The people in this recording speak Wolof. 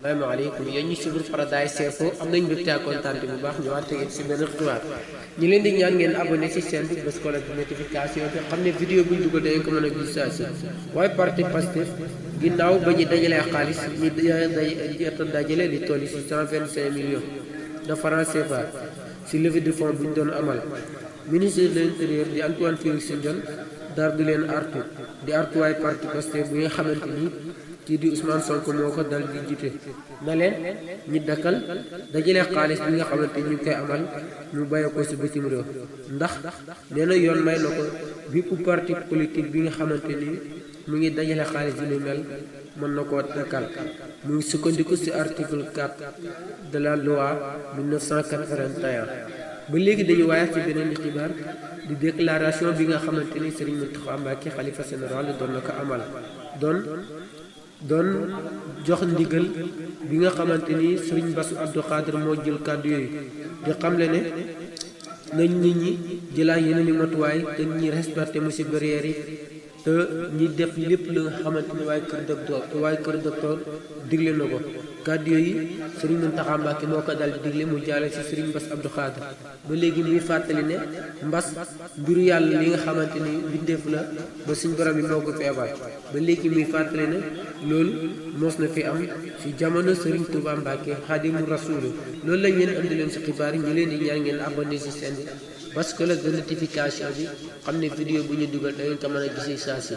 asalaamaaleykum yéen ñi suivre Paradise Info am nañ mbégte ak kontaan bu baax ñëwaat ak yéen si benn xibaar ñi leen di ñaan ngeen abonné si chaîne bi bés ko la notification bi xam ne vidéo buñ dugal dañ ko mën a gis saa si waaye parti Pastef ginnaaw ba ñu dajalee xaalis ñi dajale li toll si 125 millions de francs CFA si levée de fonds bu ñu doon amal ministre de l'intérieur di Antoine Félix Diome dar di leen artu di artu waaye parti Pastef bi nga xamante ni kii di Ousmane Sonko moo ko dal di jiite na leen ñi dakkal dajale xaalis bi nga xamante ni ñu ngi koy amal ñu bàyyi ko si bitim réew ndax nee na yoon may na ko bépp parti politique bi nga xamante ni mu ngi dajale xaalis bi lu mel mën na koo dakkal mu ngi sukkandiku si article 4 de la loi 1981 ba léegi dañu waaye ci beneen xibaar di déclaration bi nga xamante ni Serigne Mountakha Mbacké xalifa général doon na ko amal doon jox ndigal bi nga xamante ni Serigne Bass Abdou Khadre moo jël kàddu yooyu di xamle ne nañ nit ñi jëlaat yeneen i matuwaay te ñi respecté mesures barrières yi te ñi def lépp li nga xamante ni waaye kër docteur digle na ko kàddu yooyu Serigne Mountakha Mbacké moo ko dal di digle mu jaale ci Serigne Bass Abdou Khadre ba léegi muy fàttali ne mbas mbiru yàlla li nga xamante ni bindeef la ba suñ borom bi moo ko feebar ba léegi muy fàttali ne loolu mos na fi am ci jamono Serigne Touba Mbacké Xaadimu Rasuul loolu lañ leen andi leen ci xibaar yi ñu leen di ñaan ngeen abonné ci seen parce que la notification bi xam ne vidéo bu ñu dugal da ngeen ko mën a gisee saa si